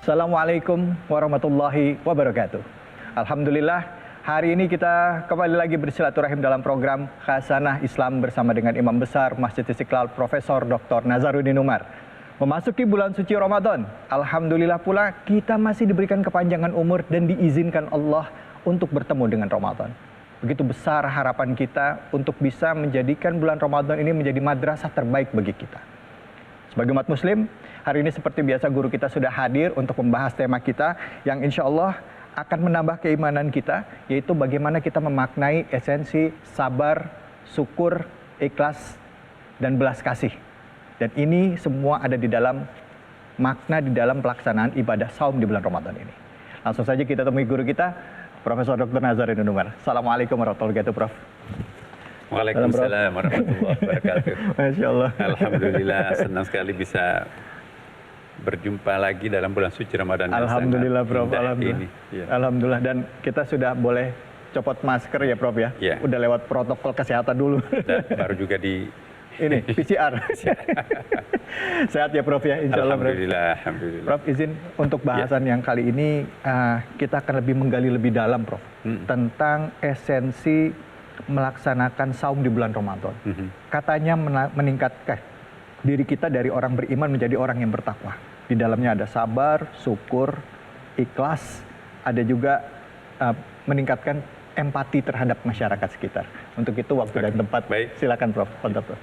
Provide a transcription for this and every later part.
Assalamualaikum warahmatullahi wabarakatuh. Alhamdulillah, hari ini kita kembali lagi bersilaturahim dalam program Khasanah Islam bersama dengan Imam Besar Masjid Istiqlal Profesor Dr. Nazaruddin Umar. Memasuki bulan suci Ramadan, alhamdulillah pula kita masih diberikan kepanjangan umur dan diizinkan Allah untuk bertemu dengan Ramadan. Begitu besar harapan kita untuk bisa menjadikan bulan Ramadan ini menjadi madrasah terbaik bagi kita. Sebagai umat muslim, hari ini seperti biasa guru kita sudah hadir untuk membahas tema kita yang insya Allah akan menambah keimanan kita, yaitu bagaimana kita memaknai esensi sabar, syukur, ikhlas, dan belas kasih. Dan ini semua ada di dalam makna di dalam pelaksanaan ibadah saum di bulan Ramadan ini. Langsung saja kita temui guru kita, Profesor Dr. Nazaruddin Umar. Assalamualaikum warahmatullahi wabarakatuh, Prof. Waalaikumsalam warahmatullahi wabarakatuh. Masya Allah. Alhamdulillah, senang sekali bisa berjumpa lagi dalam bulan suci Ramadan. Alhamdulillah, Prof. Alhamdulillah. Ya. Alhamdulillah. Dan kita sudah boleh copot masker ya, Prof ya. Ya. Udah lewat protokol kesehatan dulu. Dan baru juga di ini PCR. Sehat ya, Prof ya. Insya Allah, Prof. Alhamdulillah. Prof, izin untuk bahasan yang kali ini kita akan lebih menggali lebih dalam, Prof, tentang esensi melaksanakan saum di bulan Ramadan. Katanya meningkatkan diri kita dari orang beriman menjadi orang yang bertakwa. Di dalamnya ada sabar, syukur, ikhlas, ada juga meningkatkan empati terhadap masyarakat sekitar. Untuk itu waktu dan tempat. Baik. Silakan, Prof. Kontrak, Prof.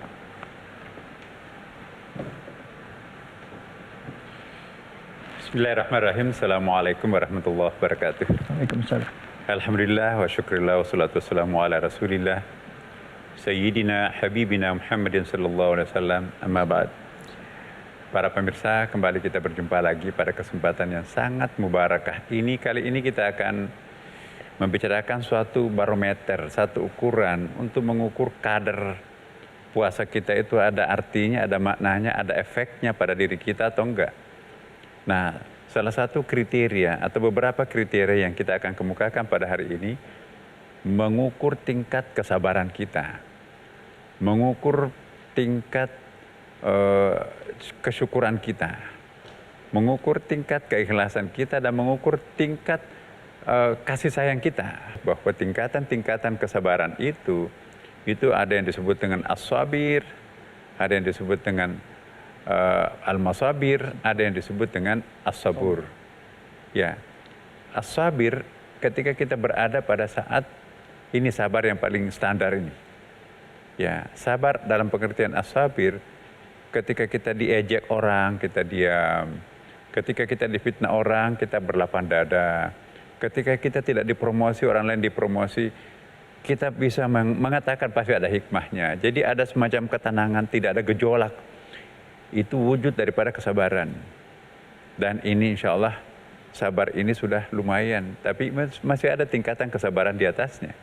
Bismillahirrahmanirrahim. Assalamualaikum warahmatullahi wabarakatuh. Waalaikumsalam. Alhamdulillah wa syukurillah wa salatu wassalamu ala rasulillah Sayyidina Habibina Muhammadin sallallahu alaihi wasallam, amma ba'd. Para pemirsa, kembali kita berjumpa lagi pada kesempatan yang sangat mubarakah ini. Kali ini kita akan membicarakan suatu barometer, satu ukuran untuk mengukur kadar puasa kita itu ada artinya, ada maknanya, ada efeknya pada diri kita atau enggak. Nah, salah satu kriteria atau beberapa kriteria yang kita akan kemukakan pada hari ini mengukur tingkat kesabaran kita, mengukur tingkat kesyukuran kita, mengukur tingkat keikhlasan kita, dan mengukur tingkat kasih sayang kita. Bahwa tingkatan-tingkatan kesabaran itu ada yang disebut dengan as-sabir, ada yang disebut dengan al-masabir, ada yang disebut dengan as-sabur. Ya, as-sabir ketika kita berada pada saat ini sabar yang paling standar ini. Ya, sabar dalam pengertian as-sabir ketika kita diejek orang, kita diam. Ketika kita difitnah orang, kita berlapang dada. Ketika kita tidak dipromosi, orang lain dipromosi, kita bisa mengatakan pasti ada hikmahnya. Jadi ada semacam ketenangan, tidak ada gejolak. Itu wujud daripada kesabaran. Dan ini insya Allah sabar ini sudah lumayan, tapi masih ada tingkatan kesabaran di atasnya.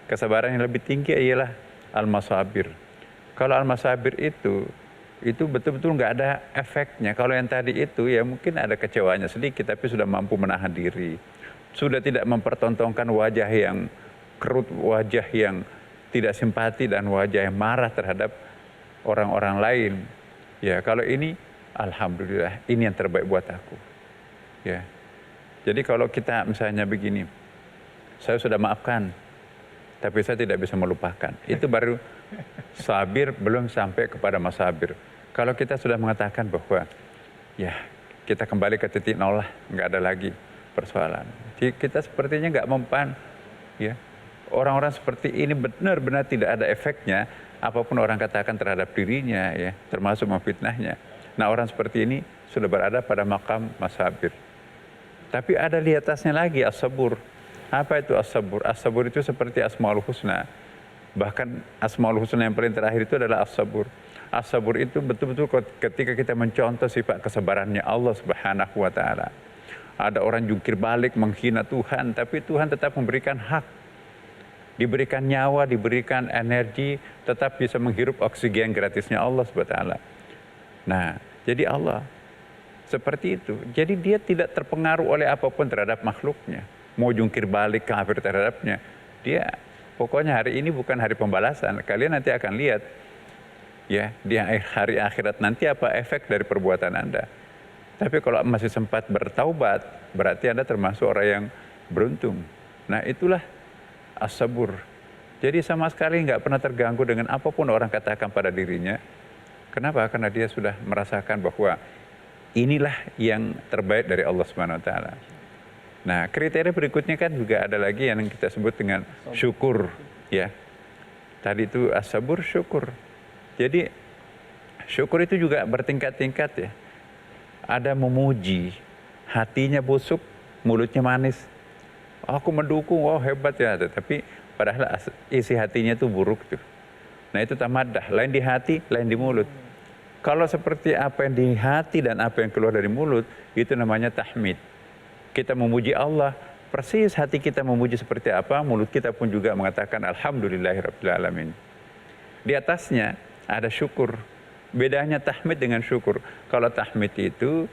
Kesabaran yang lebih tinggi ialah al-masabir. Kalau al-masabir itu betul-betul nggak ada efeknya. Kalau yang tadi itu ya mungkin ada kecewanya sedikit, tapi sudah mampu menahan diri. Sudah tidak mempertontonkan wajah yang kerut, wajah yang tidak simpati, dan wajah yang marah terhadap orang-orang lain. Ya, kalau ini, alhamdulillah, ini yang terbaik buat aku. Ya, jadi kalau kita misalnya begini, saya sudah maafkan, tapi saya tidak bisa melupakan. Itu baru sabir, belum sampai kepada masabir. Kalau kita sudah mengatakan bahwa, ya, kita kembali ke titik nol lah, nggak ada lagi persoalan. Jadi kita sepertinya nggak mempan, ya. Orang-orang seperti ini benar-benar tidak ada efeknya apapun orang katakan terhadap dirinya, ya, termasuk memfitnahnya. Nah, orang seperti ini sudah berada pada makam masabir. Tapi ada di atasnya lagi as-sabur. Apa itu as-sabur? As-sabur itu seperti Asmaul Husna. Bahkan Asmaul Husna yang paling terakhir itu adalah as-sabur. As-sabur itu betul-betul ketika kita mencontoh sifat kesabarannya Allah Subhanahu wa taala. Ada orang jungkir balik menghina Tuhan, tapi Tuhan tetap memberikan hak. Diberikan nyawa, diberikan energi, tetap bisa menghirup oksigen gratisnya Allah SWT. Nah, jadi Allah seperti itu. Jadi dia tidak terpengaruh oleh apapun terhadap makhluknya. Mau jungkir balik kafir terhadapnya. Dia, pokoknya hari ini bukan hari pembalasan. Kalian nanti akan lihat, ya, di hari akhirat nanti apa efek dari perbuatan Anda. Tapi kalau masih sempat bertaubat, berarti Anda termasuk orang yang beruntung. Nah itulah as-sabur. Jadi sama sekali nggak pernah terganggu dengan apapun orang katakan pada dirinya. Kenapa? Karena dia sudah merasakan bahwa inilah yang terbaik dari Allah Subhanahu wa taala. Nah, kriteria berikutnya kan juga ada lagi yang kita sebut dengan syukur, ya. Tadi itu as-sabur, syukur. Jadi syukur itu juga bertingkat-tingkat ya. Ada memuji, hatinya busuk, mulutnya manis. Aku mendukung, oh hebat ya, tetapi padahal isi hatinya itu buruk tuh. Nah itu tamaddah, lain di hati, lain di mulut. Kalau seperti apa yang di hati dan apa yang keluar dari mulut, itu namanya tahmid. Kita memuji Allah, persis hati kita memuji seperti apa, mulut kita pun juga mengatakan alhamdulillahirabbil alamin. Di atasnya ada syukur. Bedanya tahmid dengan syukur. Kalau tahmid itu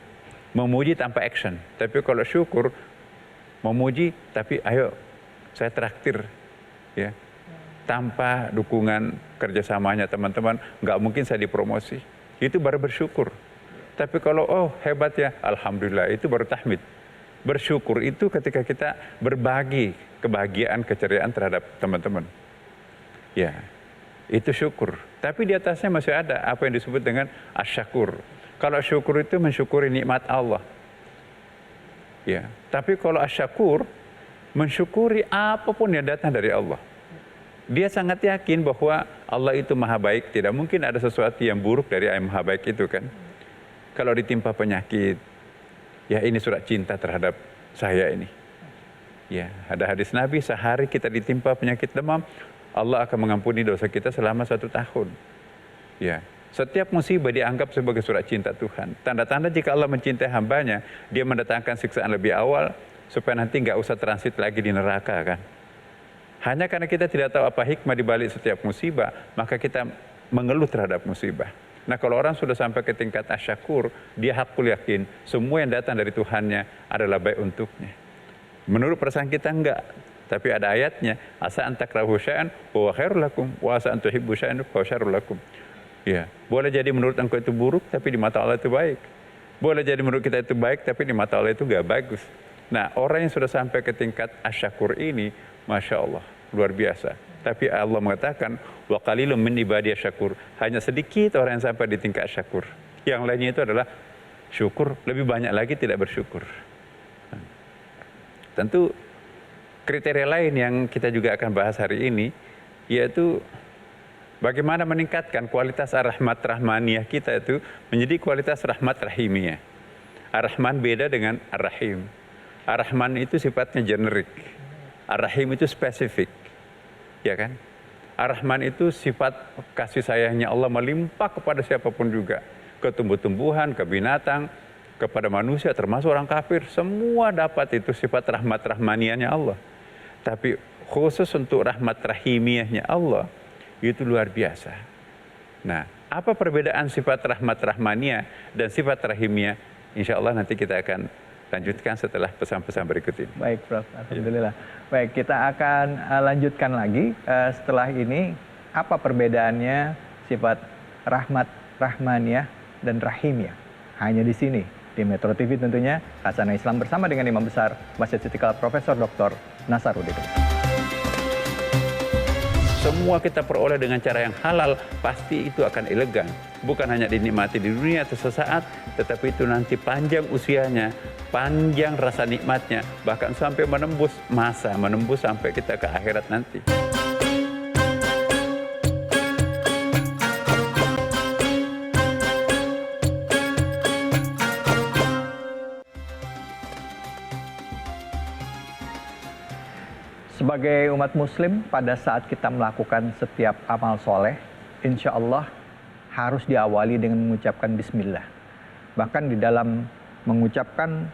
memuji tanpa action, tapi kalau syukur memuji tapi ayo saya traktir, ya, tanpa dukungan kerjasamanya teman-teman, nggak mungkin saya dipromosi. Itu baru bersyukur. Tapi kalau oh hebat ya, alhamdulillah, itu baru tahmid. Bersyukur itu ketika kita berbagi kebahagiaan, keceriaan terhadap teman-teman. Ya, itu syukur. Tapi di atasnya masih ada apa yang disebut dengan asyakur. Kalau syukur itu mensyukuri nikmat Allah. Ya, tapi kalau asyakur mensyukuri apapun yang datang dari Allah. Dia sangat yakin bahwa Allah itu maha baik, tidak mungkin ada sesuatu yang buruk dari yang maha baik itu kan. Kalau ditimpa penyakit, ya ini surat cinta terhadap saya ini. Ya, ada hadis Nabi, sehari kita ditimpa penyakit demam, Allah akan mengampuni dosa kita selama 1 tahun. Ya, setiap musibah dianggap sebagai surat cinta Tuhan. Tanda-tanda jika Allah mencintai hambanya, dia mendatangkan siksaan lebih awal, supaya nanti nggak usah transit lagi di neraka kan. Hanya karena kita tidak tahu apa hikmah di balik setiap musibah, maka kita mengeluh terhadap musibah. Nah kalau orang sudah sampai ke tingkat asyakur, dia hakul yakin, semua yang datang dari Tuhannya adalah baik untuknya. Menurut perasaan kita enggak, tapi ada ayatnya, asa antakrahu syai'an wa khairul lakum, wa asa an tuhibbu syai'an wa syarrul lakum. Ya, boleh jadi menurut engkau itu buruk, tapi di mata Allah itu baik. Boleh jadi menurut kita itu baik, tapi di mata Allah itu enggak bagus. Nah, orang yang sudah sampai ke tingkat asyakur ini, Masya Allah, luar biasa. Tapi Allah mengatakan, wa qalilum min ibadiyas syakur. Hanya sedikit orang yang sampai di tingkat syakur. Yang lainnya itu adalah syukur, lebih banyak lagi tidak bersyukur. Tentu kriteria lain yang kita juga akan bahas hari ini, yaitu bagaimana meningkatkan kualitas ar-rahmat rahmaniyah kita itu menjadi kualitas rahmat rahimiyah. Ar-Rahman beda dengan Ar-Rahim. Ar-Rahman itu sifatnya generik. Ar-Rahim itu spesifik. Ya kan? Ar-Rahman itu sifat kasih sayangnya Allah melimpah kepada siapapun juga. Ke tumbuh-tumbuhan, ke binatang, kepada manusia, termasuk orang kafir. Semua dapat itu sifat rahmat rahmaniyahnya Allah. Tapi khusus untuk rahmat rahimiyahnya Allah, itu luar biasa. Nah, apa perbedaan sifat rahmat rahmaniyah dan sifat rahimiyah? Insya Allah nanti kita akan lanjutkan setelah pesan-pesan berikut ini. Baik, Prof. Alhamdulillah. Baik, kita akan lanjutkan lagi setelah ini. Apa perbedaannya sifat rahmat, rahmaniyah, dan rahimiyah? Hanya di sini, di Metro TV tentunya, Khasanah Islam bersama dengan Imam Besar Masjid Istiqlal Profesor Dr. Nasaruddin. Semua kita peroleh dengan cara yang halal, pasti itu akan elegan. Bukan hanya dinikmati di dunia atau sesaat, tetapi itu nanti panjang usianya, panjang rasa nikmatnya, bahkan sampai menembus masa, menembus sampai kita ke akhirat nanti. Sebagai umat muslim, pada saat kita melakukan setiap amal soleh, insya Allah harus diawali dengan mengucapkan bismillah. Bahkan di dalam mengucapkan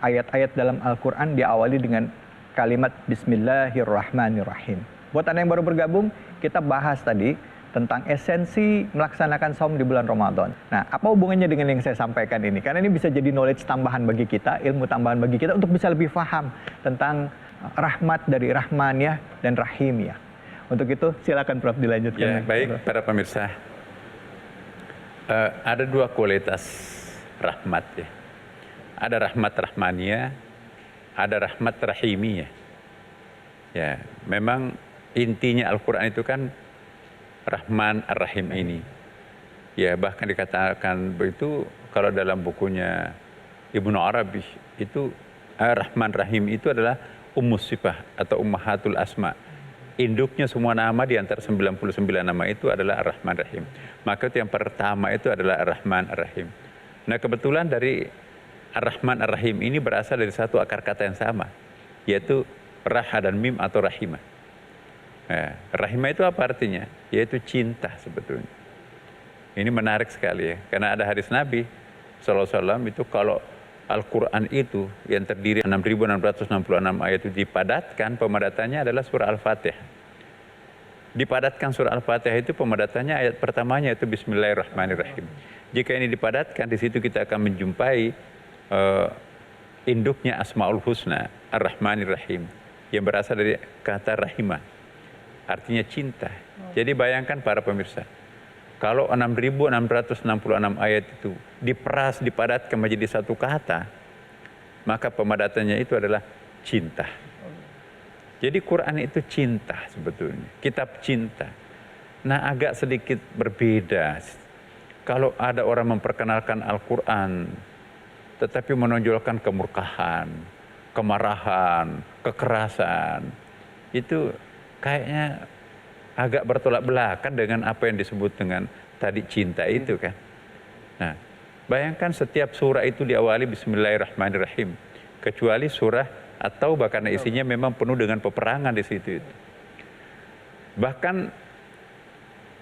ayat-ayat dalam Al-Quran diawali dengan kalimat bismillahirrahmanirrahim. Buat Anda yang baru bergabung, kita bahas tadi tentang esensi melaksanakan saum di bulan Ramadan. Nah, apa hubungannya dengan yang saya sampaikan ini? Karena ini bisa jadi knowledge tambahan bagi kita, ilmu tambahan bagi kita untuk bisa lebih paham tentang rahmat dari rahmaniyah dan rahimiyah. Untuk itu silakan Prof dilanjutkan. Ya, baik para pemirsa. Ada dua kualitas rahmat ya. Ada rahmat rahmaniyah, ada rahmat rahimiyah. Ya, memang intinya Al-Quran itu kan Rahman Ar-Rahim ini. Ya, bahkan dikatakan begitu kalau dalam bukunya Ibnu Arabi itu Rahman Rahim itu adalah Ummus Sifah atau Ummahatul Asma. Induknya semua nama di antara 99 nama itu adalah Ar-Rahman Rahim. Maka itu yang pertama itu adalah Ar-Rahman Ar-Rahim. Nah, kebetulan dari Ar-Rahman Ar-Rahim ini berasal dari satu akar kata yang sama, yaitu Raha dan Mim atau Rahimah. Nah, Rahimah itu apa artinya? Yaitu cinta sebetulnya. Ini menarik sekali ya, karena ada hadis Nabi SAW itu kalau Al-Quran itu yang terdiri 6.666 ayat itu dipadatkan, pemadatannya adalah surah Al-Fatihah. Dipadatkan surah Al-Fatihah itu pemadatannya ayat pertamanya itu Bismillahirrahmanirrahim. Jika ini dipadatkan, di situ kita akan menjumpai induknya Asmaul Husna, Ar-Rahmanir-Rahim, yang berasal dari kata rahimah, artinya cinta. Jadi bayangkan para pemirsa, kalau 6.666 ayat itu diperas, dipadatkan menjadi satu kata, maka pemadatannya itu adalah cinta. Jadi Quran itu cinta sebetulnya, kitab cinta. Nah, agak sedikit berbeda kalau ada orang memperkenalkan Al-Quran tetapi menonjolkan kemurkaan, kemarahan, kekerasan. Itu kayaknya agak bertolak belakang dengan apa yang disebut dengan tadi cinta itu kan. Nah, bayangkan setiap surah itu diawali Bismillahirrahmanirrahim, kecuali surah At-Taubah karena isinya memang penuh dengan peperangan di situ itu. Bahkan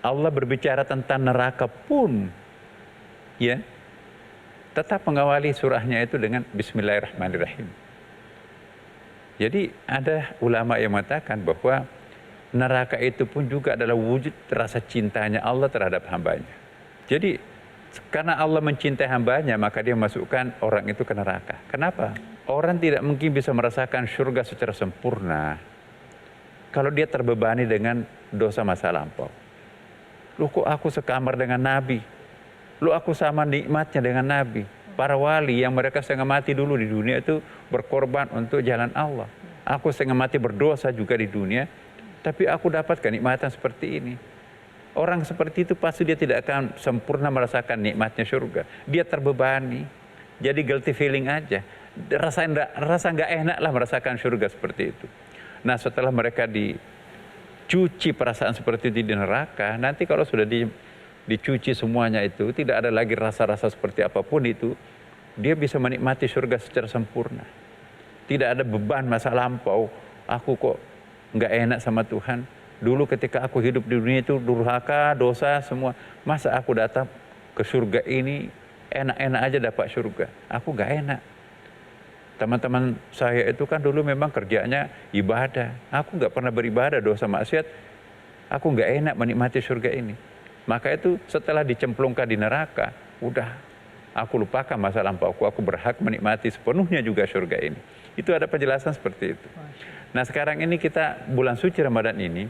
Allah berbicara tentang neraka pun ya tetap mengawali surahnya itu dengan Bismillahirrahmanirrahim. Jadi ada ulama yang mengatakan bahwa neraka itu pun juga adalah wujud rasa cintanya Allah terhadap hambanya. Jadi karena Allah mencintai hambanya, maka dia masukkan orang itu ke neraka. Kenapa? Orang tidak mungkin bisa merasakan surga secara sempurna kalau dia terbebani dengan dosa masa lampau. Loh, kok aku sekamar dengan Nabi? Loh, aku sama nikmatnya dengan Nabi. Para wali yang mereka setengah mati dulu di dunia itu berkorban untuk jalan Allah. Aku setengah mati berdosa juga di dunia, tapi aku dapat kenikmatan seperti ini. Orang seperti itu pasti dia tidak akan sempurna merasakan nikmatnya surga. Dia terbebani, jadi guilty feeling aja. Rasa nggak enak lah merasakan surga seperti itu. Nah, setelah mereka dicuci perasaan seperti itu di neraka, nanti kalau sudah dicuci semuanya itu, tidak ada lagi rasa-rasa seperti apapun itu, dia bisa menikmati surga secara sempurna. Tidak ada beban masa lampau, aku kok nggak enak sama Tuhan. Dulu ketika aku hidup di dunia itu durhaka, dosa semua. Masa aku datang ke surga ini enak-enak aja dapat surga. Aku nggak enak. Teman-teman saya itu kan dulu memang kerjanya ibadah. Aku nggak pernah beribadah, dosa maksiat. Aku nggak enak menikmati surga ini. Maka itu setelah dicemplungkan di neraka, udah aku lupakan masa lampauku, aku berhak menikmati sepenuhnya juga surga ini. Itu ada penjelasan seperti itu. Nah, sekarang ini kita bulan suci Ramadan ini,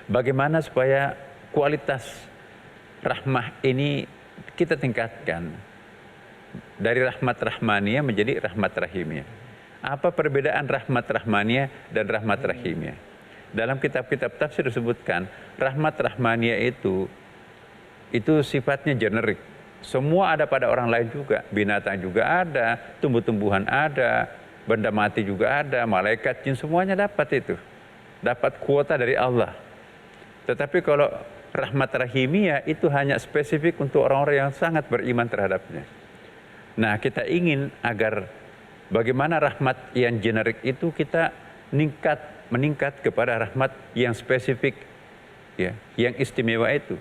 bagaimana supaya kualitas rahmah ini kita tingkatkan dari rahmat rahmaniyah menjadi rahmat rahimiyah. Apa perbedaan rahmat rahmaniyah dan rahmat rahimiyah? Dalam kitab-kitab tafsir disebutkan rahmat rahmaniyah itu sifatnya generik. Semua ada pada orang lain juga, binatang juga ada, tumbuh-tumbuhan ada, benda mati juga ada, malaikat, jin, semuanya dapat itu. Dapat kuota dari Allah. Tetapi kalau rahmat rahimiyah itu hanya spesifik untuk orang-orang yang sangat beriman terhadapnya. Nah, kita ingin agar bagaimana rahmat yang generik itu kita meningkat kepada rahmat yang spesifik, ya, yang istimewa itu.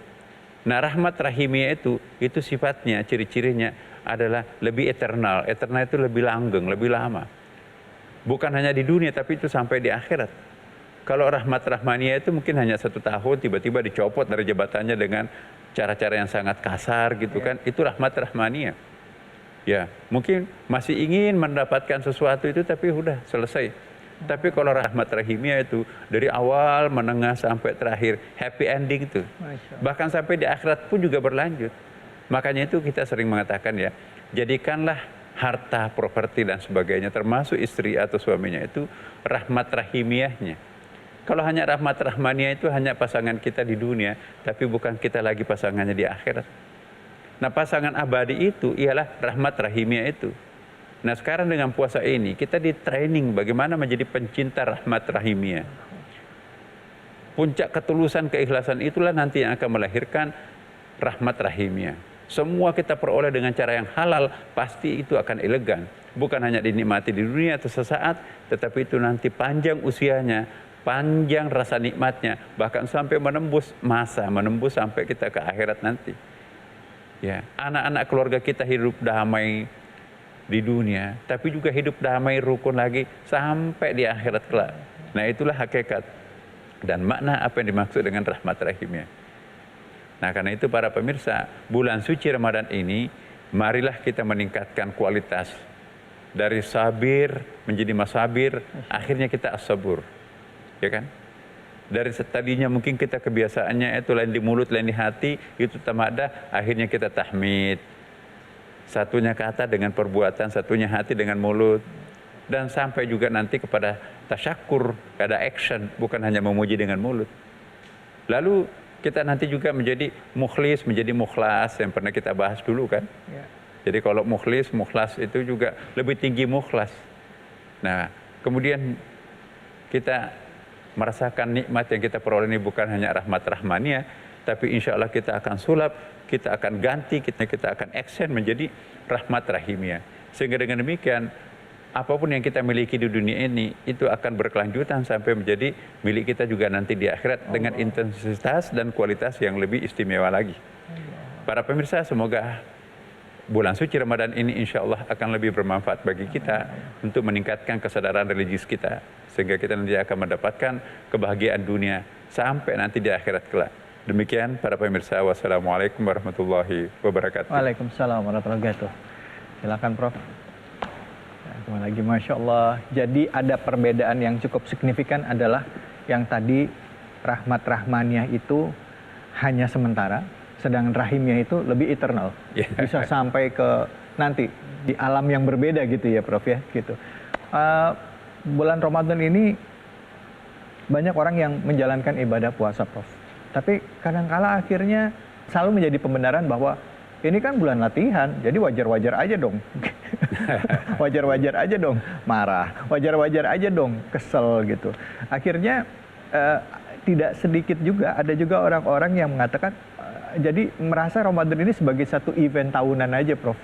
Nah, rahmat rahimiyah itu sifatnya, ciri-cirinya adalah lebih eternal. Eternal itu lebih langgeng, lebih lama. Bukan hanya di dunia, tapi itu sampai di akhirat. Kalau rahmat rahmaniyah itu mungkin hanya 1 tahun, tiba-tiba dicopot dari jabatannya dengan cara-cara yang sangat kasar gitu kan. Itu rahmat rahmaniyah. Ya, mungkin masih ingin mendapatkan sesuatu itu, tapi udah selesai. Tapi kalau rahmat rahimiyah itu dari awal, menengah sampai terakhir, happy ending itu. Bahkan sampai di akhirat pun juga berlanjut. Makanya itu kita sering mengatakan ya, jadikanlah harta, properti dan sebagainya termasuk istri atau suaminya itu rahmat rahimiahnya. Kalau hanya rahmat rahmaniah itu hanya pasangan kita di dunia, tapi bukan kita lagi pasangannya di akhirat. Nah, pasangan abadi itu ialah rahmat rahimiah itu. Nah, sekarang dengan puasa ini kita di training bagaimana menjadi pencinta rahmat rahimiah. Puncak ketulusan keikhlasan itulah nanti yang akan melahirkan rahmat rahimiah. Semua kita peroleh dengan cara yang halal, pasti itu akan elegan. Bukan hanya dinikmati di dunia atau sesaat, tetapi itu nanti panjang usianya, panjang rasa nikmatnya, bahkan sampai menembus masa, menembus sampai kita ke akhirat nanti. Ya, anak-anak keluarga kita hidup damai di dunia, tapi juga hidup damai rukun lagi sampai di akhirat kelak. Nah, itulah hakikat dan makna apa yang dimaksud dengan rahmat rahimnya. Nah, karena itu para pemirsa, bulan suci Ramadan ini, marilah kita meningkatkan kualitas dari sabir menjadi masabir, akhirnya kita as-sabur. Ya kan? Dari tadinya mungkin kita kebiasaannya itu lain di mulut, lain di hati, itu tamadah, akhirnya kita tahmid. Satunya kata dengan perbuatan, satunya hati dengan mulut. Dan sampai juga nanti kepada tasyakur, ada action, bukan hanya memuji dengan mulut. Lalu kita nanti juga menjadi mukhlis, menjadi mukhlas, yang pernah kita bahas dulu kan. Ya. Jadi kalau mukhlis, mukhlas itu juga lebih tinggi mukhlas. Nah, kemudian kita merasakan nikmat yang kita peroleh ini bukan hanya rahmat rahmaniah, tapi insya Allah kita akan sulap, kita akan ganti, kita akan action menjadi rahmat rahimiah. Sehingga dengan demikian, apapun yang kita miliki di dunia ini, itu akan berkelanjutan sampai menjadi milik kita juga nanti di akhirat dengan intensitas dan kualitas yang lebih istimewa lagi. Para pemirsa, semoga bulan suci Ramadan ini insya Allah akan lebih bermanfaat bagi kita untuk meningkatkan kesadaran religius kita. Sehingga kita nanti akan mendapatkan kebahagiaan dunia sampai nanti di akhirat kelak. Demikian para pemirsa, wassalamualaikum warahmatullahi wabarakatuh. Waalaikumsalam warahmatullahi wabarakatuh. Silakan Prof. Kembali lagi, Masya Allah. Jadi ada perbedaan yang cukup signifikan adalah yang tadi rahmat rahmaniah itu hanya sementara, sedangkan rahimnya itu lebih eternal. Yeah. Bisa sampai ke nanti di alam yang berbeda gitu ya Prof ya. Gitu. Bulan Ramadan ini banyak orang yang menjalankan ibadah puasa Prof. Tapi kadangkala akhirnya selalu menjadi pembenaran bahwa ini kan bulan latihan, jadi wajar-wajar aja dong. Wajar-wajar aja dong marah, wajar-wajar aja dong kesel gitu. Akhirnya tidak sedikit juga, ada juga orang-orang yang mengatakan, jadi merasa Ramadan ini sebagai satu event tahunan aja Prof.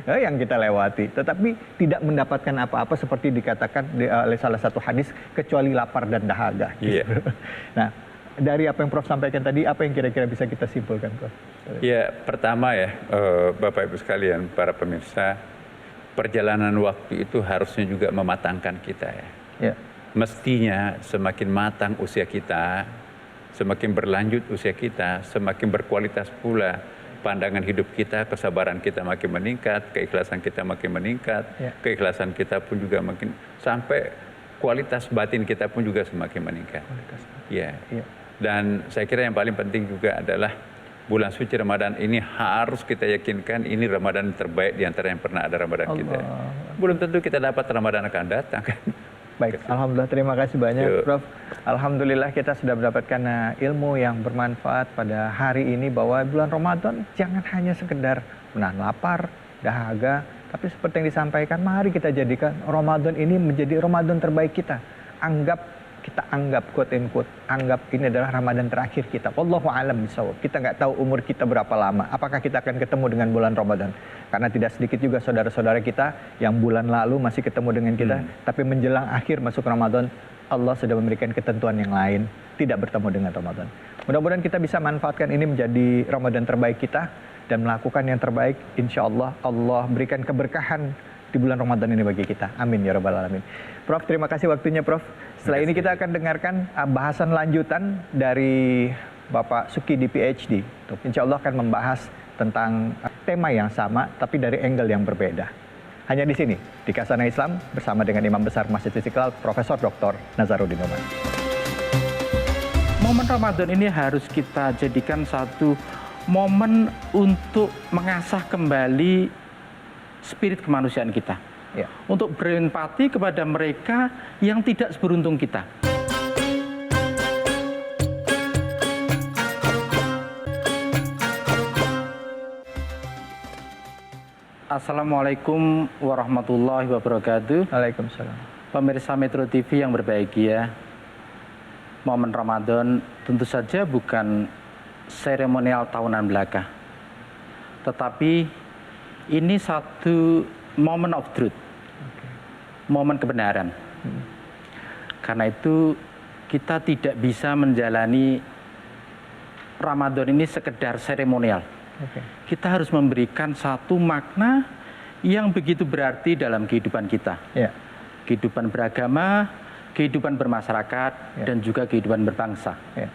Yang kita lewati. Tetapi tidak mendapatkan apa-apa seperti dikatakan oleh salah satu hadis, kecuali lapar dan dahaga. Gitu. Yeah. Nah, dari apa yang Prof sampaikan tadi, apa yang kira-kira bisa kita simpulkan Prof? Ya, pertama ya, Bapak Ibu sekalian, para pemirsa, perjalanan waktu itu harusnya juga mematangkan kita ya. Yeah. Mestinya semakin matang usia kita, semakin berlanjut usia kita, semakin berkualitas pula pandangan hidup kita, kesabaran kita makin meningkat, keikhlasan kita makin meningkat, keikhlasan kita pun juga makin, sampai kualitas batin kita pun juga semakin meningkat. Ya. Dan saya kira yang paling penting juga adalah bulan suci Ramadan ini harus kita yakinkan ini Ramadan terbaik di antara yang pernah ada Ramadan kita. Belum tentu kita dapat Ramadan akan datang kan. Baik, Alhamdulillah, terima kasih banyak Prof. Alhamdulillah kita sudah mendapatkan ilmu yang bermanfaat pada hari ini bahwa bulan Ramadan jangan hanya sekedar menahan lapar, dahaga, tapi seperti yang disampaikan, mari kita jadikan Ramadan ini menjadi Ramadan terbaik kita. Kita anggap quote and quote, anggap ini adalah Ramadan terakhir kita. Wallahu a'lam bishawab. Kita nggak tahu umur kita berapa lama. Apakah kita akan ketemu dengan bulan Ramadan? Karena tidak sedikit juga saudara-saudara kita yang bulan lalu masih ketemu dengan kita, tapi menjelang akhir masuk Ramadan, Allah sudah memberikan ketentuan yang lain, tidak bertemu dengan Ramadan. Mudah-mudahan kita bisa manfaatkan ini menjadi Ramadan terbaik kita dan melakukan yang terbaik. Insya Allah, Allah berikan keberkahan di bulan Ramadan ini bagi kita. Amin ya rabbal alamin. Prof, terima kasih waktunya Prof. Setelah ini kita akan dengarkan bahasan lanjutan dari Bapak Suki di PhD. Insya Allah akan membahas tentang tema yang sama tapi dari angle yang berbeda. Hanya di sini, di Khazanah Islam bersama dengan Imam Besar Masjid Istiqlal, Profesor Dr. Nazaruddin Umar. Momen Ramadan ini harus kita jadikan satu momen untuk mengasah kembali spirit kemanusiaan kita. Ya. Untuk berempati kepada mereka yang tidak seberuntung kita. Assalamualaikum warahmatullahi wabarakatuh. Waalaikumsalam. Pemirsa Metro TV yang berbahagia, momen Ramadan tentu saja bukan seremonial tahunan belaka, tetapi ini satu moment of truth, momen kebenaran. Karena itu kita tidak bisa menjalani Ramadan ini sekedar seremonial. Kita harus memberikan satu makna yang begitu berarti dalam kehidupan kita. Ya. Kehidupan beragama, kehidupan bermasyarakat, dan juga kehidupan berbangsa. Ya.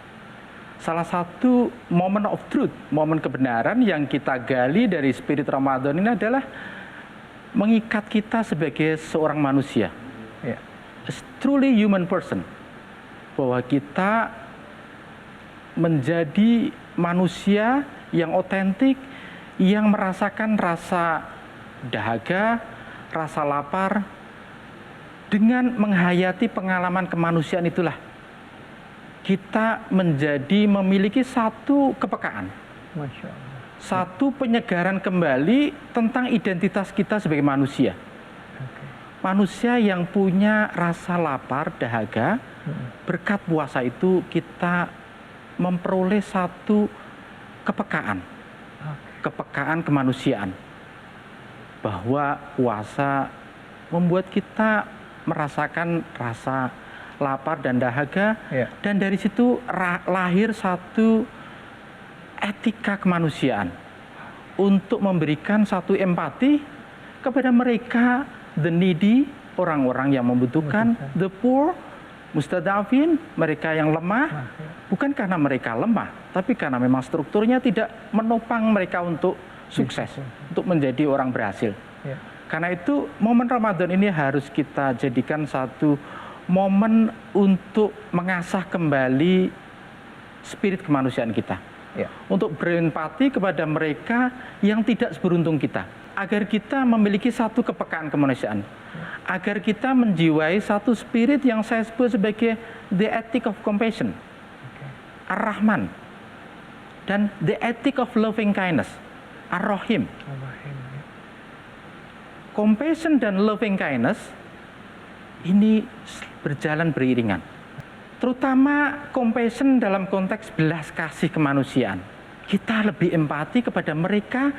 Salah satu moment of truth, momen kebenaran yang kita gali dari spirit Ramadan ini adalah mengikat kita sebagai seorang manusia. Ya. A truly human person. Bahwa kita menjadi manusia yang otentik, yang merasakan rasa dahaga, rasa lapar, dengan menghayati pengalaman kemanusiaan itulah kita memiliki satu kepekaan, Masya Allah. satu penyegaran kembali tentang identitas kita sebagai manusia. Manusia yang punya rasa lapar, dahaga, berkat puasa itu kita memperoleh satu kepekaan, kepekaan kemanusiaan. Bahwa puasa membuat kita merasakan rasa lapar dan dahaga, dan dari situ lahir satu etika kemanusiaan untuk memberikan satu empati kepada mereka, the needy, orang-orang yang membutuhkan, the poor, mustadafin, mereka yang lemah, bukan karena mereka lemah, tapi karena memang strukturnya tidak menopang mereka untuk sukses, untuk menjadi orang berhasil. Karena itu momen Ramadan ini harus kita jadikan satu momen untuk mengasah kembali spirit kemanusiaan kita. Untuk berempati kepada mereka yang tidak seberuntung kita. Agar kita memiliki satu kepekaan kemanusiaan. Agar kita menjiwai satu spirit yang saya sebut sebagai the ethic of compassion. Ar-Rahman. Dan the ethic of loving kindness. Ar-Rahim. Compassion dan loving kindness ini berjalan beriringan. Terutama compassion dalam konteks belas kasih kemanusiaan. Kita lebih empati kepada mereka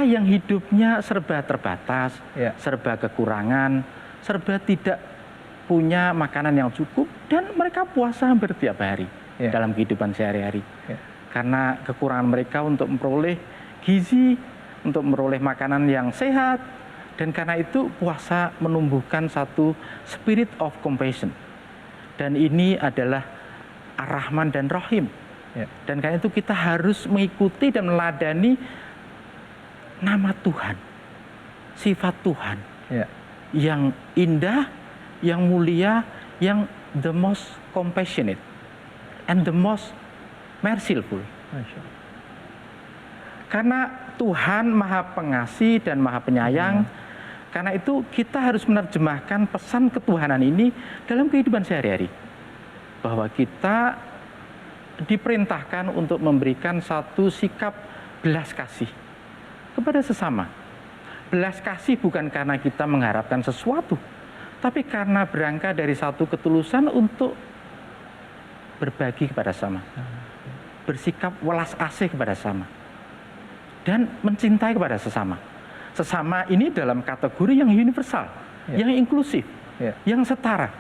yang hidupnya serba terbatas, serba kekurangan, serba tidak punya makanan yang cukup, dan mereka puasa hampir tiap hari dalam kehidupan sehari-hari. Karena kekurangan mereka untuk memperoleh gizi, untuk memperoleh makanan yang sehat, dan karena itu puasa menumbuhkan satu spirit of compassion. Dan ini adalah Ar-Rahman dan Rahim. Dan karena itu kita harus mengikuti dan meladani nama Tuhan, sifat Tuhan yang indah, yang mulia, yang the most compassionate and the most merciful. Karena Tuhan Maha Pengasih dan Maha Penyayang, karena itu kita harus menerjemahkan pesan ketuhanan ini dalam kehidupan sehari-hari. Bahwa kita diperintahkan untuk memberikan satu sikap belas kasih kepada sesama. Belas kasih bukan karena kita mengharapkan sesuatu, tapi karena berangkat dari satu ketulusan untuk berbagi kepada sama. Bersikap welas asih kepada sama. Dan mencintai kepada sesama. Sesama ini dalam kategori yang universal, yang inklusif, yang setara.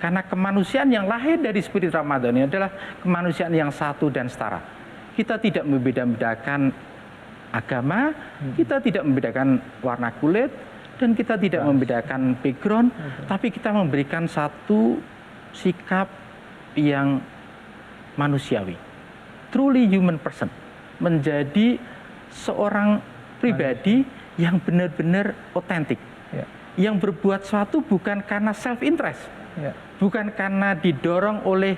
Karena kemanusiaan yang lahir dari spirit Ramadan ini adalah kemanusiaan yang satu dan setara. Kita tidak membeda-bedakan agama, kita tidak membedakan warna kulit, dan kita tidak membedakan background, tapi kita memberikan satu sikap yang manusiawi. Truly human person. Menjadi seorang pribadi yang benar-benar otentik, yang berbuat sesuatu bukan karena self interest, bukan karena didorong oleh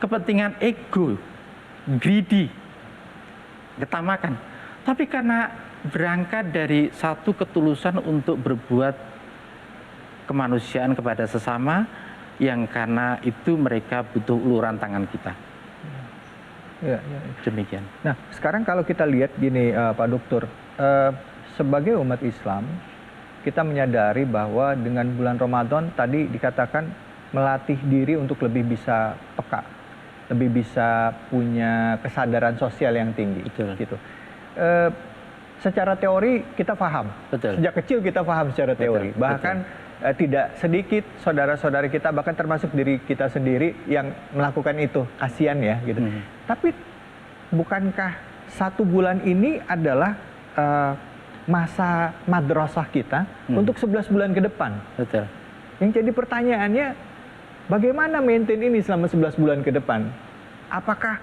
kepentingan ego, greedy, ketamakan. Tapi karena berangkat dari satu ketulusan untuk berbuat kemanusiaan kepada sesama, yang karena itu mereka butuh uluran tangan kita. Ya. Demikian. Nah, sekarang kalau kita lihat gini, Pak Dokter, sebagai umat Islam, kita menyadari bahwa dengan bulan Ramadan tadi dikatakan melatih diri untuk lebih bisa peka, lebih bisa punya kesadaran sosial yang tinggi. Betul. Gitu. Secara teori kita paham, Betul. sejak kecil kita paham secara teori, Betul. bahkan tidak sedikit saudara-saudari kita, bahkan termasuk diri kita sendiri yang melakukan itu, kasihan ya gitu. Tapi bukankah 1 bulan ini adalah masa madrasah kita untuk 11 bulan ke depan? Betul. Yang jadi pertanyaannya, bagaimana maintain ini selama 11 bulan ke depan? Apakah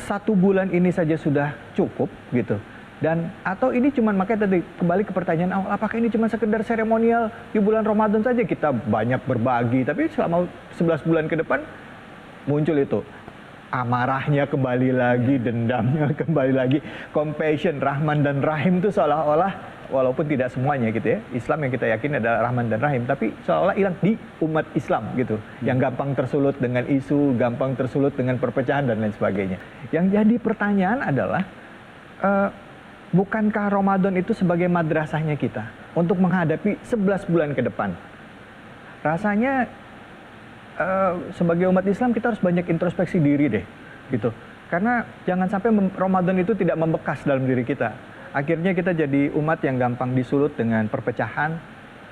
1 bulan ini saja sudah cukup gitu? Dan atau ini cuma, makanya tadi kembali ke pertanyaan awal, apakah ini cuma sekedar seremonial di bulan Ramadan saja kita banyak berbagi, tapi selama 11 bulan ke depan muncul itu amarahnya kembali lagi, dendamnya kembali lagi, compassion, Rahman dan Rahim itu seolah-olah, walaupun tidak semuanya gitu ya, Islam yang kita yakini adalah Rahman dan Rahim, tapi seolah-olah hilang di umat Islam gitu, yang gampang tersulut dengan isu, gampang tersulut dengan perpecahan dan lain sebagainya. Yang jadi pertanyaan adalah, bukankah Ramadan itu sebagai madrasahnya kita untuk menghadapi 11 bulan ke depan? Rasanya sebagai umat Islam kita harus banyak introspeksi diri deh, gitu. Karena jangan sampai Ramadan itu tidak membekas dalam diri kita. Akhirnya kita jadi umat yang gampang disulut dengan perpecahan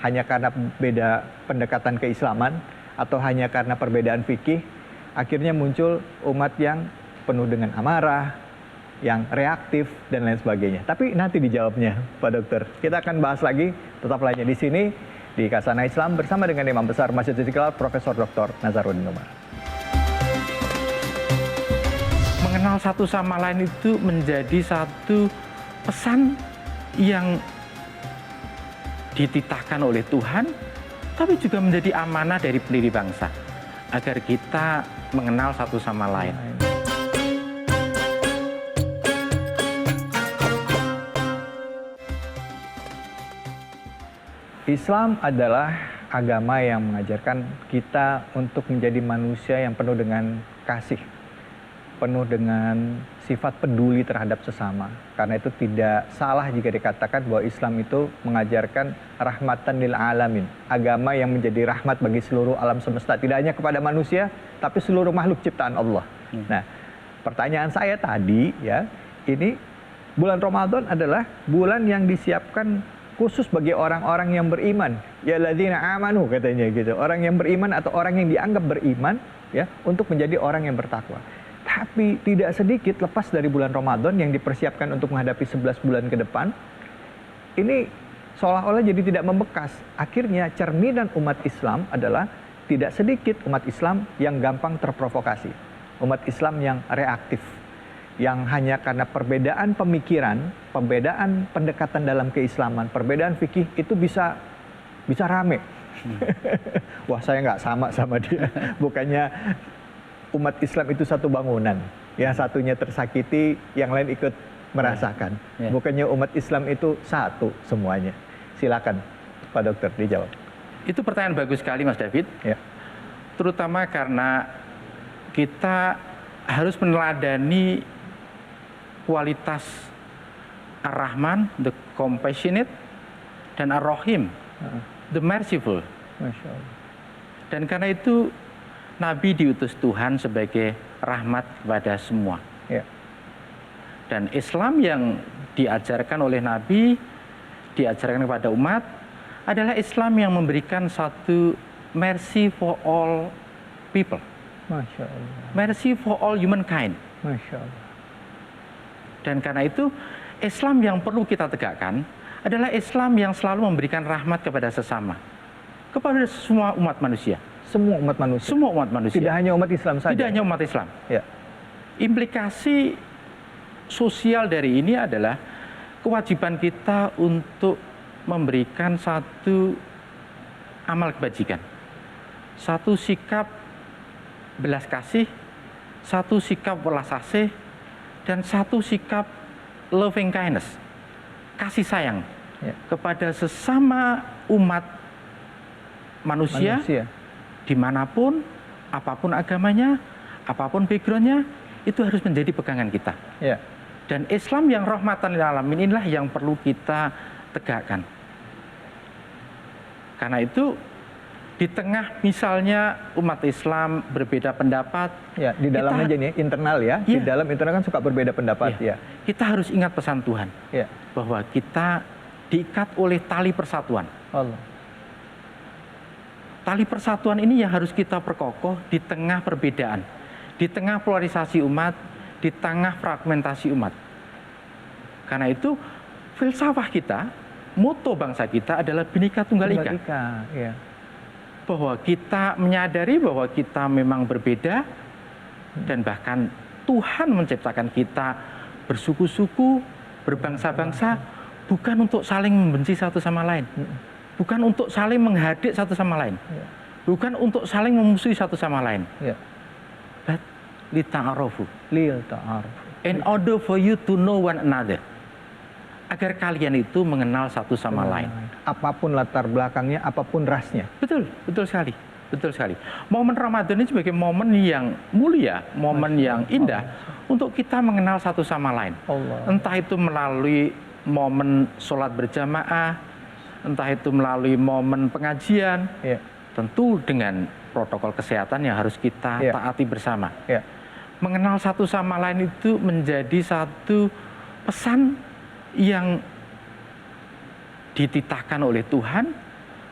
hanya karena beda pendekatan keislaman atau hanya karena perbedaan fikih. Akhirnya muncul umat yang penuh dengan amarah, yang reaktif dan lain sebagainya. Tapi nanti dijawabnya, Pak Dokter. Kita akan bahas lagi, tetap lainnya di sini di Khazanah Islam bersama dengan Imam Besar Masjid Istiqlal Profesor Dr. Nazaruddin Umar. Mengenal satu sama lain itu menjadi satu pesan yang dititahkan oleh Tuhan, tapi juga menjadi amanah dari pendiri bangsa agar kita mengenal satu sama lain. Islam adalah agama yang mengajarkan kita untuk menjadi manusia yang penuh dengan kasih, penuh dengan sifat peduli terhadap sesama. Karena itu tidak salah jika dikatakan bahwa Islam itu mengajarkan rahmatan lil alamin, agama yang menjadi rahmat bagi seluruh alam semesta, tidak hanya kepada manusia, tapi seluruh makhluk ciptaan Allah. Nah, pertanyaan saya tadi ya, ini bulan Ramadan adalah bulan yang disiapkan khusus bagi orang-orang yang beriman. Ya ladzina amanu katanya gitu. Orang yang beriman atau orang yang dianggap beriman ya untuk menjadi orang yang bertakwa. Tapi tidak sedikit lepas dari bulan Ramadan yang dipersiapkan untuk menghadapi 11 bulan ke depan, ini seolah-olah jadi tidak membekas. Akhirnya cerminan umat Islam adalah tidak sedikit umat Islam yang gampang terprovokasi. Umat Islam yang reaktif, yang hanya karena perbedaan pemikiran, perbedaan pendekatan dalam keislaman, perbedaan fikih itu bisa rame. Wah, saya nggak sama dia. Bukannya umat Islam itu satu bangunan, yang satunya tersakiti, yang lain ikut merasakan. Bukannya umat Islam itu satu semuanya. Silakan, Pak Dokter, dijawab. Itu pertanyaan bagus sekali, Mas David. Ya. Terutama karena kita harus meneladani kualitas Ar-Rahman, the compassionate, dan Ar-Rahim, the merciful. Masya Allah. Dan karena itu Nabi diutus Tuhan sebagai rahmat kepada semua. Ya. Dan Islam yang diajarkan oleh Nabi, diajarkan kepada umat, adalah Islam yang memberikan satu mercy for all people. Masya Allah. Mercy for all humankind. Masya Allah. Dan karena itu Islam yang perlu kita tegakkan adalah Islam yang selalu memberikan rahmat kepada sesama, kepada semua umat manusia. Semua umat manusia. Semua umat manusia. Tidak hanya umat Islam saja. Tidak hanya umat Islam. Ya. Implikasi sosial dari ini adalah kewajiban kita untuk memberikan satu amal kebajikan, satu sikap belas kasih, satu sikap welas asih, dan satu sikap loving kindness, kasih sayang kepada sesama umat manusia. Dimanapun, apapun agamanya, apapun backgroundnya, itu harus menjadi pegangan kita. Dan Islam yang rahmatan lil alamin inilah yang perlu kita tegakkan. Karena itu di tengah misalnya umat Islam berbeda pendapat, di dalam aja nih internal di dalam internal kan suka berbeda pendapat kita harus ingat pesan Tuhan bahwa kita diikat oleh tali persatuan. Allah. Tali persatuan ini yang harus kita perkokoh di tengah perbedaan, di tengah polarisasi umat, di tengah fragmentasi umat. Karena itu filsafah kita, moto bangsa kita adalah Bhinneka Tunggal Ika. Bahwa kita menyadari bahwa kita memang berbeda dan bahkan Tuhan menciptakan kita bersuku-suku, berbangsa-bangsa bukan untuk saling membenci satu sama lain. Bukan untuk saling menghadik satu sama lain. Bukan untuk saling memusuhi satu sama lain. But lita'arofu. In order for you to know one another. Agar kalian itu mengenal satu sama lain. Apapun latar belakangnya, apapun rasnya. Betul sekali. Betul sekali. Momen Ramadan ini sebagai momen yang mulia, momen yang indah untuk kita mengenal satu sama lain. Entah itu melalui momen sholat berjamaah, entah itu melalui momen pengajian, tentu dengan protokol kesehatan yang harus kita taati bersama. Mengenal satu sama lain itu menjadi satu pesan yang dititahkan oleh Tuhan,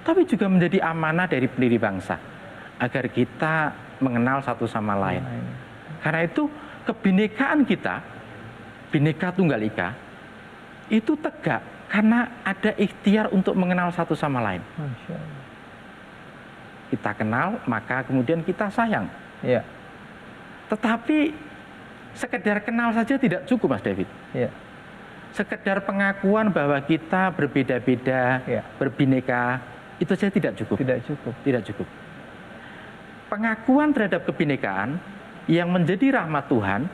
tapi juga menjadi amanah dari pendiri bangsa agar kita mengenal satu sama lain. Karena itu kebinekaan kita, Bhinneka Tunggal Ika, itu tegak karena ada ikhtiar untuk mengenal satu sama lain. Kita kenal, maka kemudian kita sayang. Tetapi sekedar kenal saja tidak cukup, Mas David. Sekedar pengakuan bahwa kita berbeda-beda, berbineka, itu saja tidak cukup. Tidak cukup. Pengakuan terhadap kebinekaan yang menjadi rahmat Tuhan,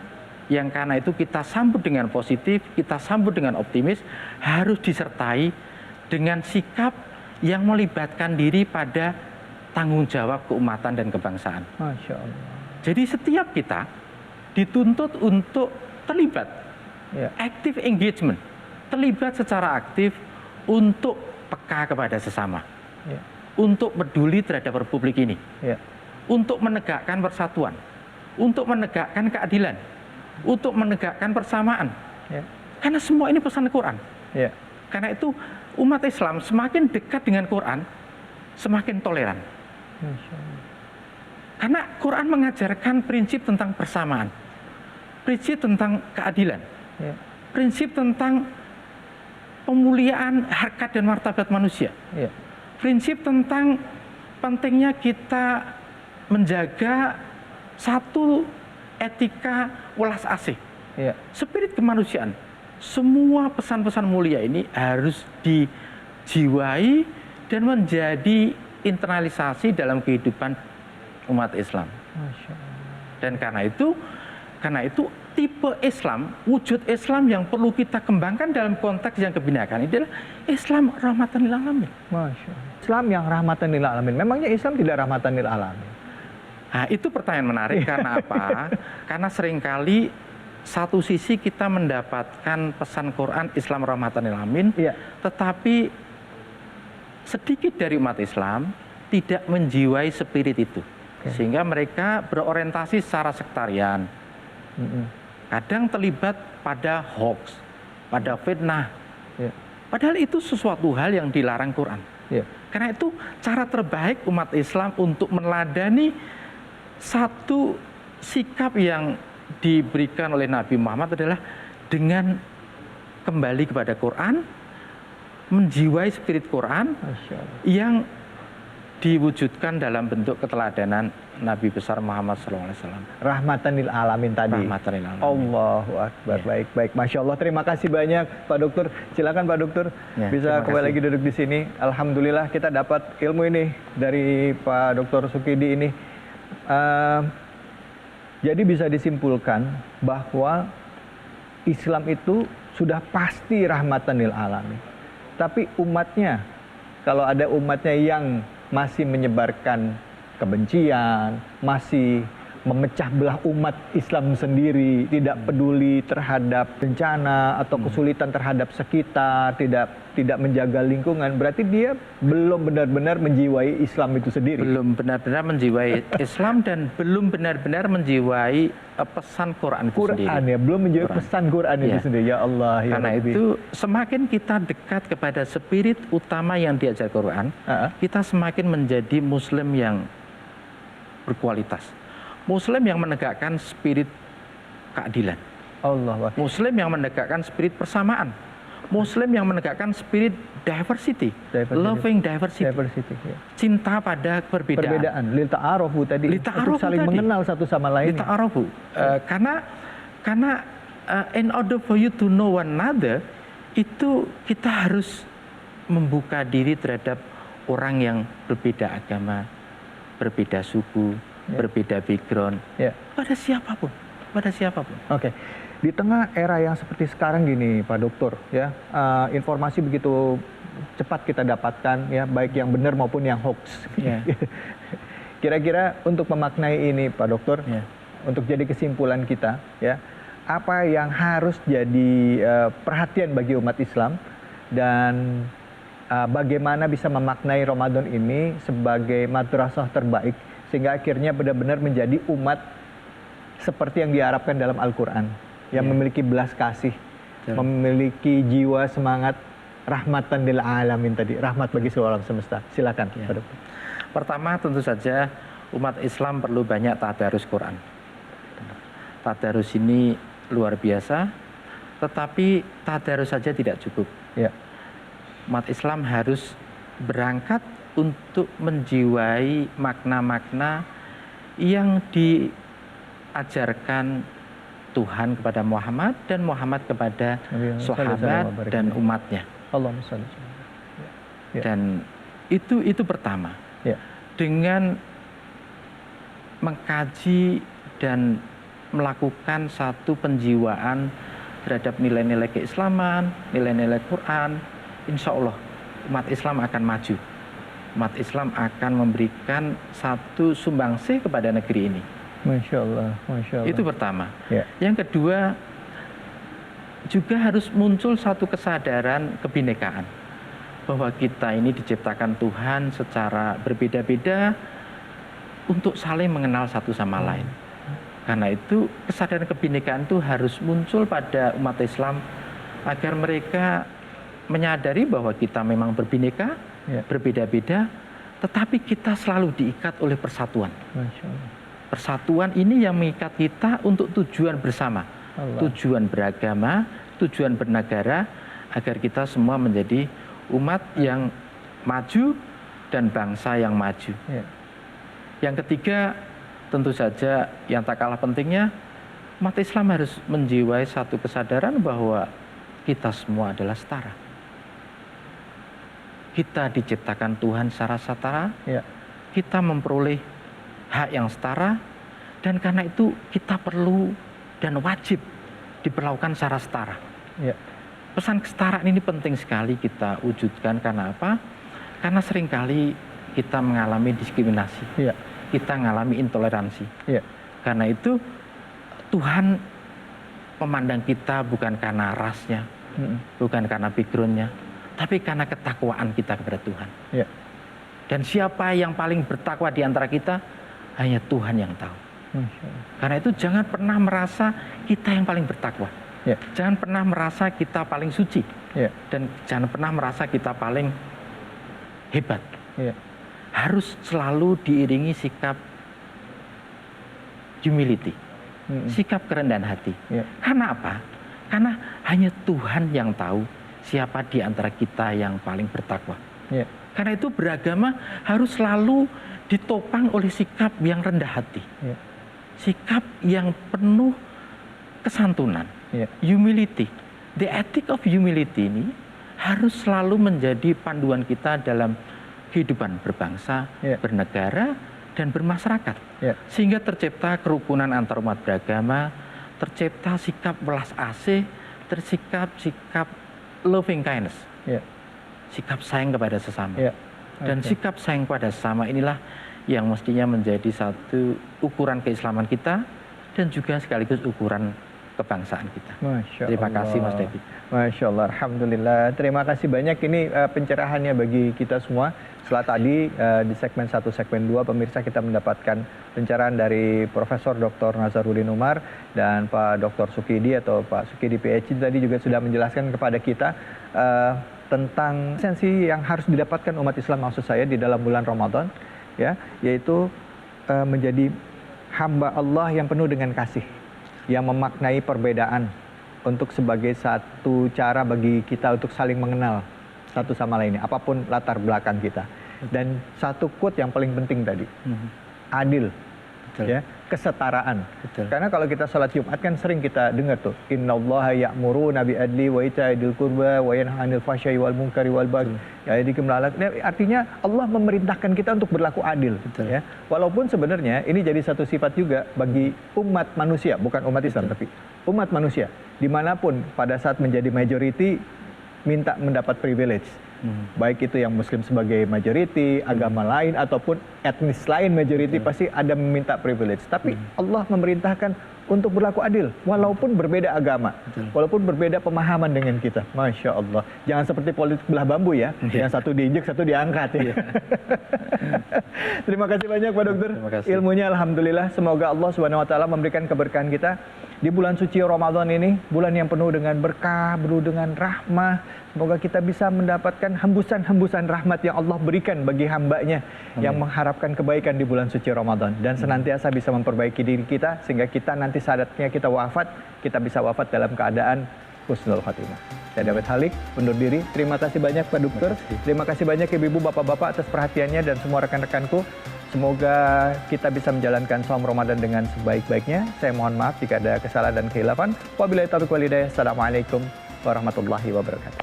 yang karena itu kita sambut dengan positif, kita sambut dengan optimis, harus disertai dengan sikap yang melibatkan diri pada tanggung jawab keumatan dan kebangsaan. Masya Allah. Jadi setiap kita dituntut untuk terlibat, active engagement, terlibat secara aktif untuk peka kepada sesama, untuk peduli terhadap republik ini, untuk menegakkan persatuan, untuk menegakkan keadilan, untuk menegakkan persamaan. Karena semua ini pesan Quran. Karena itu umat Islam semakin dekat dengan Quran, semakin toleran. Karena Quran mengajarkan prinsip tentang persamaan, prinsip tentang keadilan, prinsip tentang pemuliaan harkat dan martabat manusia, prinsip tentang pentingnya kita menjaga satu etika welas asih, spirit kemanusiaan. Semua pesan-pesan mulia ini harus dijiwai dan menjadi internalisasi dalam kehidupan umat Islam. Dan karena itu tipe Islam, wujud Islam yang perlu kita kembangkan dalam konteks yang kebinekaan ini adalah Islam rahmatan lil alamin. Islam yang rahmatan lil alamin. Memangnya Islam tidak rahmatan lil alamin? Nah, itu pertanyaan menarik. Karena apa? Karena seringkali satu sisi kita mendapatkan pesan Quran Islam rahmatan lil alamin, tetapi sedikit dari umat Islam tidak menjiwai spirit itu. Sehingga mereka berorientasi secara sektarian. Kadang terlibat pada hoax, pada fitnah. Padahal itu sesuatu hal yang dilarang Quran. Karena itu cara terbaik umat Islam untuk meneladani satu sikap yang diberikan oleh Nabi Muhammad adalah dengan kembali kepada Quran, menjiwai spirit Quran yang diwujudkan dalam bentuk keteladanan Nabi besar Muhammad SAW. Rahmatan lil alamin tadi. Rahmatan lil alamin. Allahu Akbar. Baik. Masya Allah. Terima kasih banyak Pak Dokter. Silakan Pak Dokter bisa kembali lagi duduk di sini. Alhamdulillah kita dapat ilmu ini dari Pak Dokter Sukidi ini. Jadi bisa disimpulkan bahwa Islam itu sudah pasti rahmatan lil alamin. Tapi umatnya, kalau ada umatnya yang masih menyebarkan kebencian, masih memecah belah umat Islam sendiri, tidak peduli terhadap bencana atau kesulitan terhadap sekitar, tidak menjaga lingkungan, berarti dia belum benar-benar menjiwai Islam itu sendiri. Belum benar-benar menjiwai Islam dan belum benar-benar menjiwai pesan Quran itu sendiri. Quran ya, belum menjiwai pesan Quran itu sendiri. Ya Allah, ya Karena Rabbi. itu semakin kita dekat kepada spirit utama yang diajar Quran, kita semakin menjadi Muslim yang berkualitas. Muslim yang menegakkan spirit keadilan. Allah. Muslim yang menegakkan spirit persamaan. Muslim yang menegakkan spirit diversity. Loving diversity. Ya. Cinta pada perbedaan. Lil ta'arufu tadi. Untuk saling mengenal satu sama lain. Lil ta'arufu. Karena in order for you to know one another, itu kita harus membuka diri terhadap orang yang berbeda agama, berbeda suku, berbeda background, pada siapapun. Oke. Di tengah era yang seperti sekarang gini, Pak Dokter, ya, informasi begitu cepat kita dapatkan, ya, baik yang benar maupun yang hoax. Kira-kira untuk memaknai ini, Pak Dokter, untuk jadi kesimpulan kita, ya, apa yang harus jadi perhatian bagi umat Islam dan bagaimana bisa memaknai Ramadan ini sebagai madrasah terbaik sehingga akhirnya benar-benar menjadi umat seperti yang diharapkan dalam Al-Quran, yang memiliki belas kasih, memiliki jiwa semangat rahmatan lil alamin tadi, rahmat bagi seluruh alam semesta. Silakan, Pak Dokter. Pertama, tentu saja umat Islam perlu banyak tadarus Quran. Tadarus ini luar biasa, tetapi tadarus saja tidak cukup. Umat Islam harus berangkat untuk menjiwai makna-makna yang diajarkan Tuhan kepada Muhammad dan Muhammad kepada sahabat dan umatnya. Dan itu pertama. Dengan mengkaji dan melakukan satu penjiwaan terhadap nilai-nilai keislaman, nilai-nilai Quran, insya Allah umat Islam akan maju. Umat Islam akan memberikan satu sumbangsih kepada negeri ini. Masya Allah, Masya Allah. Itu pertama. Yang kedua, juga harus muncul satu kesadaran kebinekaan. Bahwa kita ini diciptakan Tuhan secara berbeda-beda untuk saling mengenal satu sama lain. Karena itu kesadaran kebinekaan itu harus muncul pada umat Islam agar mereka menyadari bahwa kita memang berbineka, berbeda-beda, tetapi kita selalu diikat oleh persatuan. Persatuan ini yang mengikat kita untuk tujuan bersama, tujuan beragama, tujuan bernegara, agar kita semua menjadi umat yang maju dan bangsa yang maju. Yang ketiga, tentu saja yang tak kalah pentingnya, umat Islam harus menjiwai satu kesadaran bahwa kita semua adalah setara. Kita diciptakan Tuhan secara setara, kita memperoleh hak yang setara, dan karena itu kita perlu dan wajib diperlakukan secara setara. Pesan kesetaraan ini penting sekali kita wujudkan. Karena apa? Karena seringkali kita mengalami diskriminasi, kita mengalami intoleransi. Karena itu Tuhan memandang kita bukan karena rasnya, bukan karena backgroundnya, tapi karena ketakwaan kita kepada Tuhan. Dan siapa yang paling bertakwa di antara kita, hanya Tuhan yang tahu. Karena itu jangan pernah merasa kita yang paling bertakwa. Jangan pernah merasa kita paling suci. Dan jangan pernah merasa kita paling hebat. Harus selalu diiringi sikap humility, sikap kerendahan hati. Karena apa? Karena hanya Tuhan yang tahu siapa di antara kita yang paling bertakwa. Karena itu beragama harus selalu ditopang oleh sikap yang rendah hati. Sikap yang penuh kesantunan. Humility. The ethic of humility ini harus selalu menjadi panduan kita dalam kehidupan berbangsa, bernegara, dan bermasyarakat. Sehingga tercipta kerukunan antar umat beragama, tercipta sikap welas asih, sikap loving kindness, Ya. sikap sayang kepada sesama. Ya. Dan Oke. sikap sayang kepada sesama inilah yang mestinya menjadi satu ukuran keislaman kita dan juga sekaligus ukuran kebangsaan kita. Masya Terima Allah. kasih Mas David. Masya Allah, Alhamdulillah. Terima kasih banyak ini pencerahannya bagi kita semua. Setelah tadi di segmen 1, segmen 2, pemirsa kita mendapatkan pencerahan dari Profesor Dr. Nazaruddin Umar dan Pak Dr. Sukidi atau Pak Sukidi PhD tadi juga sudah menjelaskan kepada kita tentang esensi yang harus didapatkan umat Islam, maksud saya di dalam bulan Ramadan, ya, yaitu menjadi hamba Allah yang penuh dengan kasih, yang memaknai perbedaan untuk sebagai satu cara bagi kita untuk saling mengenal satu sama lainnya, apapun latar belakang kita. Dan satu quote yang paling penting tadi, adil, Betul. ya, kesetaraan. Betul. Karena kalau kita sholat Jumat kan sering kita dengar tuh, Innallaha ya'muruna bil adli wa ita'il qurba wa yanha 'anil fahsya'i wal munkari wal baghi. Ya, artinya Allah memerintahkan kita untuk berlaku adil. Betul. Ya. Walaupun sebenarnya ini jadi satu sifat juga bagi umat manusia, bukan umat Islam, tapi umat manusia. Dimanapun pada saat menjadi majority, minta mendapat privilege. Baik itu yang Muslim sebagai majority, agama lain ataupun etnis lain majority, pasti ada meminta privilege. Tapi Allah memerintahkan untuk berlaku adil walaupun berbeda agama, walaupun berbeda pemahaman dengan kita. Masya Allah. Jangan seperti politik belah bambu ya, yang satu diinjek, satu diangkat ya. Terima kasih banyak Pak Dokter. Terima kasih. Ilmunya alhamdulillah. Semoga Allah Subhanahu wa taala memberikan keberkahan kita di bulan suci Ramadan ini, bulan yang penuh dengan berkah, penuh dengan rahmah. Semoga kita bisa mendapatkan hembusan-hembusan rahmat yang Allah berikan bagi hambanya yang mengharapkan kebaikan di bulan suci Ramadan. Dan senantiasa bisa memperbaiki diri kita sehingga kita nanti saatnya kita wafat, kita bisa wafat dalam keadaan husnul khatimah. Saya David Halik, undur diri. Terima kasih banyak Pak Dokter. Terima kasih banyak Ibu-ibu, Bapak-bapak atas perhatiannya dan semua rekan-rekanku. Semoga kita bisa menjalankan saum Ramadan dengan sebaik-baiknya. Saya mohon maaf jika ada kesalahan dan khilafan. Wabillahi taufiq wal hidayah. Assalamualaikum warahmatullahi wabarakatuh.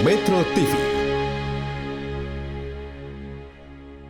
Metro TV